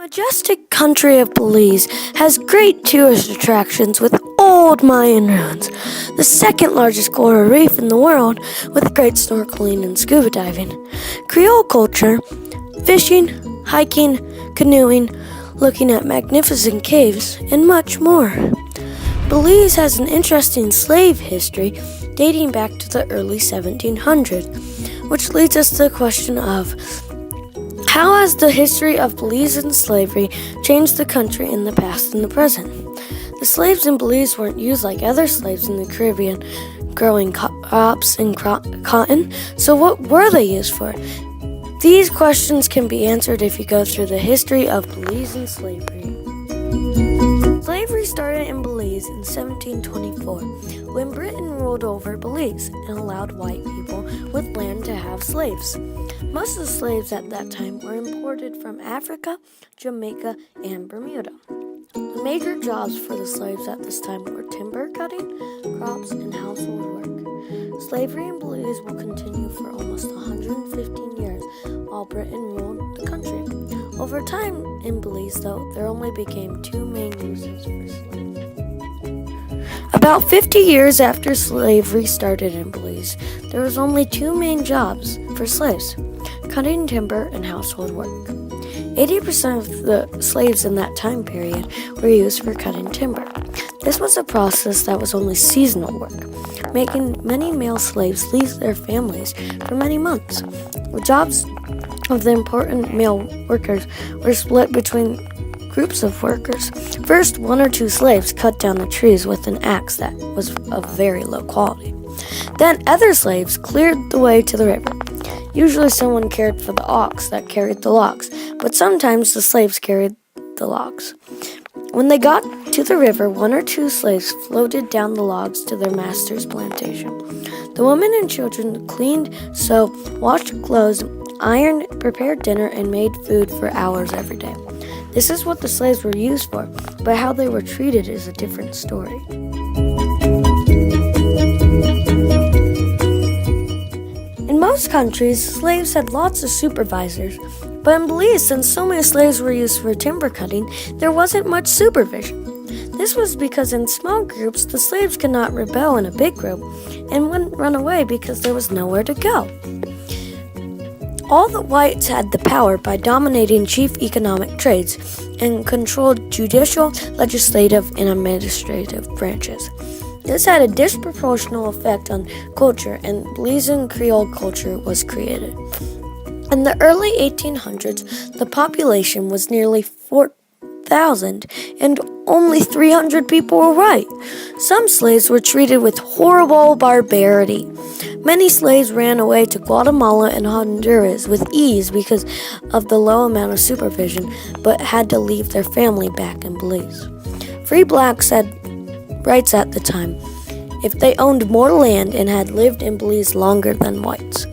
majestic country of Belize has great tourist attractions with old Mayan ruins, the second largest coral reef in the world with great snorkeling and scuba diving, Creole culture, fishing, hiking, canoeing, looking at magnificent caves, and much more. Belize has an interesting slave history dating back to the early 1700s, which leads us to the question of how has the history of Belizean slavery changed the country in the past and the present? The slaves in Belize weren't used like other slaves in the Caribbean, growing crops and cotton, so what were they used for? These questions can be answered if you go through the history of Belizean slavery. Slavery started in Belize in 1724, when Britain ruled over Belize and allowed white people with land to have slaves. Most of the slaves at that time were imported from Africa, Jamaica, and Bermuda. The major jobs for the slaves at this time were timber cutting, crops, and household work. Slavery in Belize will continue for almost 115 years while Britain ruled the country. Over time in Belize, though, there only became two main uses for slaves. About 50 years after slavery started in Belize, there was only two main jobs for slaves: cutting timber and household work. 80% of the slaves in that time period were used for cutting timber. This was a process that was only seasonal work, making many male slaves leave their families for many months. The jobs of the important male workers were split between groups of workers. First, one or two slaves cut down the trees with an axe that was of very low quality. Then other slaves cleared the way to the river. Usually someone cared for the ox that carried the logs, but sometimes the slaves carried the logs. When they got to the river, one or two slaves floated down the logs to their master's plantation. The women and children cleaned, sewed, washed clothes, ironed, prepared dinner, and made food for hours every day. This is what the slaves were used for, but how they were treated is a different story. In most countries, slaves had lots of supervisors, but in Belize, since so many slaves were used for timber cutting, there wasn't much supervision. This was because in small groups, the slaves could not rebel in a big group and wouldn't run away because there was nowhere to go. All the whites had the power by dominating chief economic trades and controlled judicial, legislative, and administrative branches. This had a disproportional effect on culture, and Belizean Creole culture was created. In the early 1800s, the population was nearly 4,000, and only 300 people were white. Some slaves were treated with horrible barbarity. Many slaves ran away to Guatemala and Honduras with ease because of the low amount of supervision, but had to leave their family back in Belize. Free blacks had rights at the time if they owned more land and had lived in Belize longer than whites.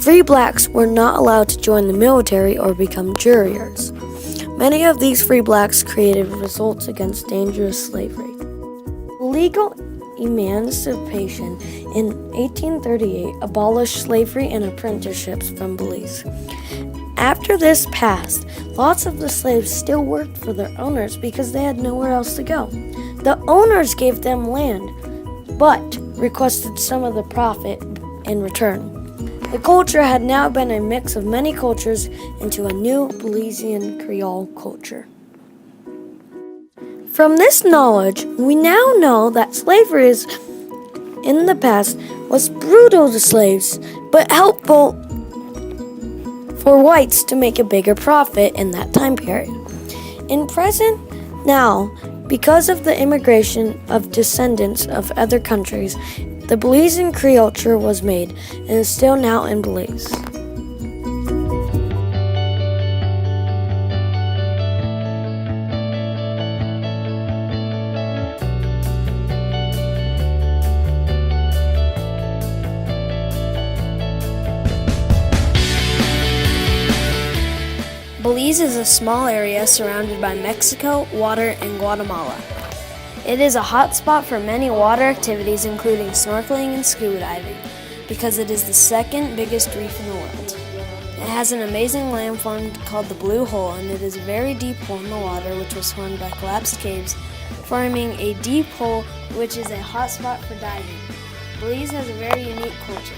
Free blacks were not allowed to join the military or become jurors. Many of these free blacks created results against dangerous slavery. Legal emancipation in 1838 abolished slavery and apprenticeships from Belize. After this passed, lots of the slaves still worked for their owners because they had nowhere else to go. The owners gave them land, but requested some of the profit in return. The culture had now been a mix of many cultures into a new Belizean Creole culture. From this knowledge, we now know that slavery in the past was brutal to slaves, but helpful for whites to make a bigger profit in that time period. In present now, because of the immigration of descendants of other countries, the Belizean Creole culture was made and is still now in Belize. Belize is a small area surrounded by Mexico, water, and Guatemala. It is a hot spot for many water activities including snorkeling and scuba diving because it is the second biggest reef in the world. It has an amazing landform called the Blue Hole, and it is a very deep hole in the water which was formed by collapsed caves, forming a deep hole which is a hot spot for diving. Belize has a very unique culture.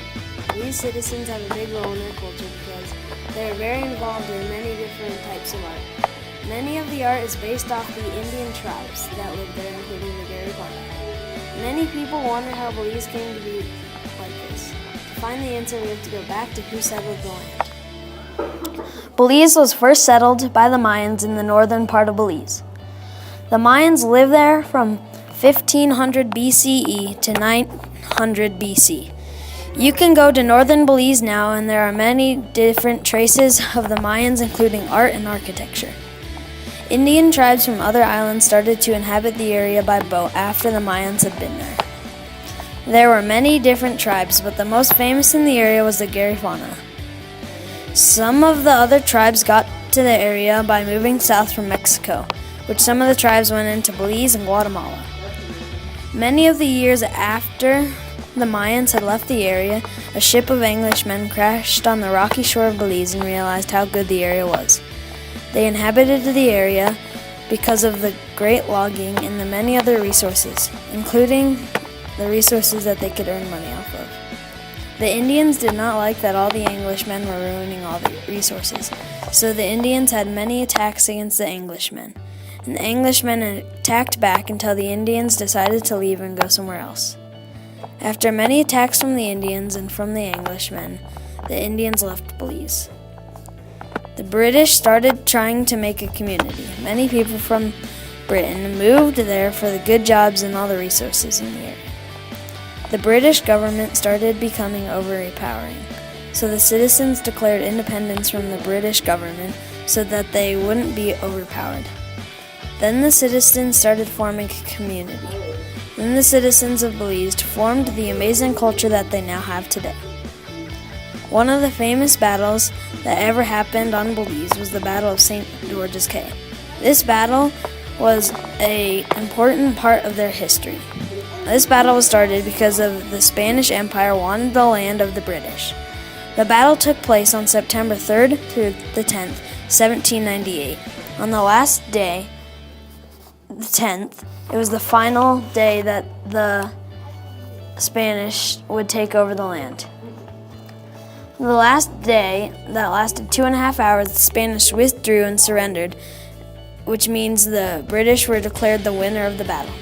Belize citizens have a big role in their culture because they are very involved in many different types of art. Many of the art is based off the Indian tribes that live there, including the Garifuna. Many people wonder how Belize came to be like this. To find the answer, we have to go back to who settled the land. Belize was first settled by the Mayans in the northern part of Belize. The Mayans lived there from 1500 BCE to 900 BC. You can go to northern Belize now, and there are many different traces of the Mayans, including art and architecture. Indian tribes from other islands started to inhabit the area by boat after the Mayans had been there. There were many different tribes, but the most famous in the area was the Garifuna. Some of the other tribes got to the area by moving south from Mexico, which some of the tribes went into Belize and Guatemala. Many of the years after the Mayans had left the area, a ship of Englishmen crashed on the rocky shore of Belize and realized how good the area was. They inhabited the area because of the great logging and the many other resources, including the resources that they could earn money off of. The Indians did not like that all the Englishmen were ruining all the resources, so the Indians had many attacks against the Englishmen, and the Englishmen attacked back until the Indians decided to leave and go somewhere else. After many attacks from the Indians and from the Englishmen, the Indians left Belize. The British started trying to make a community. Many people from Britain moved there for the good jobs and all the resources in the area. The British government started becoming overpowering, so the citizens declared independence from the British government so that they wouldn't be overpowered. Then the citizens started forming a community. Then the citizens of Belize formed the amazing culture that they now have today. One of the famous battles that ever happened on Belize was the Battle of St. George's Caye. This battle was an important part of their history. This battle was started because of the Spanish Empire wanted the land of the British. The battle took place on September 3rd to the 10th, 1798. On the last day, the 10th, it was the final day that the Spanish would take over the land. The last day, that lasted 2.5 hours, the Spanish withdrew and surrendered, which means the British were declared the winner of the battle.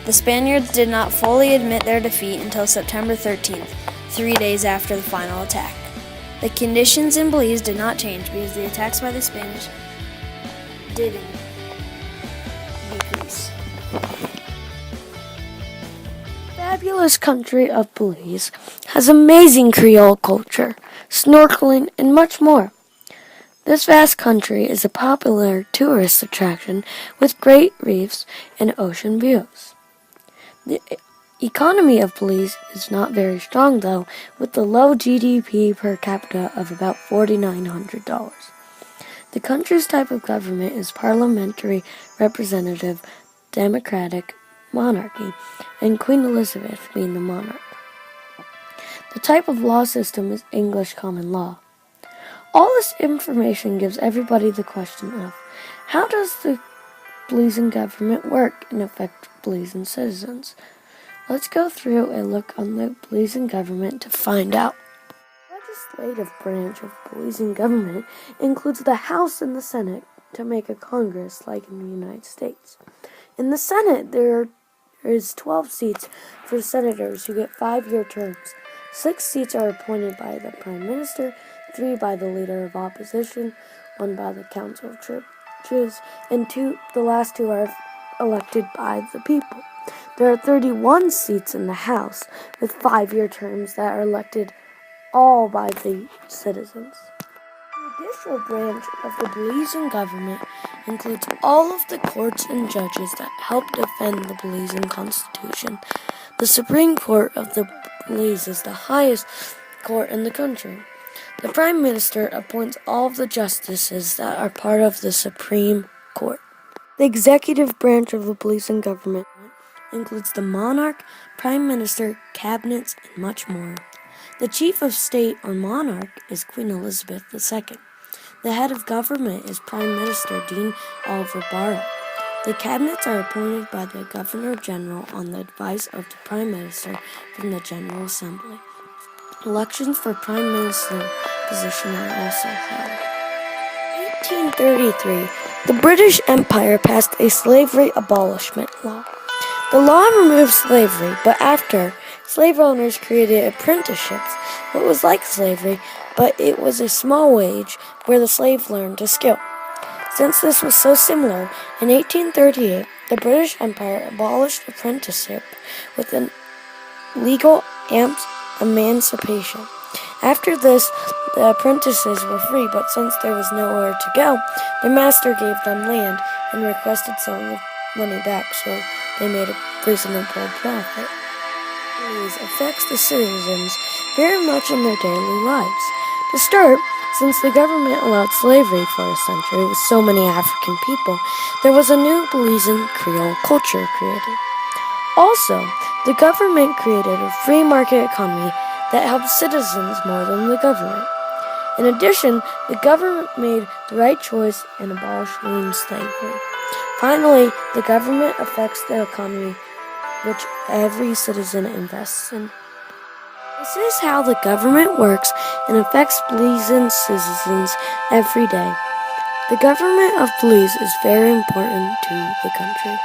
The Spaniards did not fully admit their defeat until September 13th, 3 days after the final attack. The conditions in Belize did not change because the attacks by the Spanish didn't decrease. Fabulous country of Belize has amazing Creole culture, snorkeling, and much more. This vast country is a popular tourist attraction with great reefs and ocean views. The economy of Belize is not very strong, though, with the low GDP per capita of about $4,900. The country's type of government is parliamentary, representative, democratic, monarchy, and Queen Elizabeth being the monarch. The type of law system is English common law. All this information gives everybody the question of, how does the Belizean government work and affect Belizean citizens? Let's go through a look on the Belizean government to find out. The legislative branch of Belizean government includes the House and the Senate to make a Congress like in the United States. In the Senate, there is 12 seats for senators who get 5-year terms. 6 seats are appointed by the Prime Minister, 3 by the Leader of Opposition, 1 by the Council of Churches, and the last 2 are elected by the people. There are 31 seats in the House with 5-year terms that are elected all by the citizens. The judicial branch of the Belizean government includes all of the courts and judges that help defend the Belizean Constitution. The Supreme Court of the Belize is the highest court in the country. The Prime Minister appoints all of the justices that are part of the Supreme Court. The executive branch of the Belizean government includes the monarch, Prime Minister, cabinets, and much more. The chief of state or monarch is Queen Elizabeth II. The head of government is Prime Minister Dean Oliver Barrow. The cabinets are appointed by the Governor General on the advice of the Prime Minister from the General Assembly. Elections for Prime Minister position are also held. 1833, the British Empire passed a slavery abolishment law. The law removed slavery, but after, slave owners created apprenticeships, what was like slavery, but it was a small wage where the slave learned a skill. Since this was so similar, in 1838, the British Empire abolished apprenticeship with an legal emancipation. After this, the apprentices were free, but since there was nowhere to go, their master gave them land and requested some of the money back, so they made a reasonable profit. These affects the citizens very much in their daily lives. To start, since the government allowed slavery for a century with so many African people, there was a new Belizean Creole culture created. Also, the government created a free market economy that helped citizens more than the government. In addition, the government made the right choice and abolished slavery. Finally, the government affects the economy which every citizen invests in. This is how the government works and affects Belizean citizens every day. The government of Belize is very important to the country.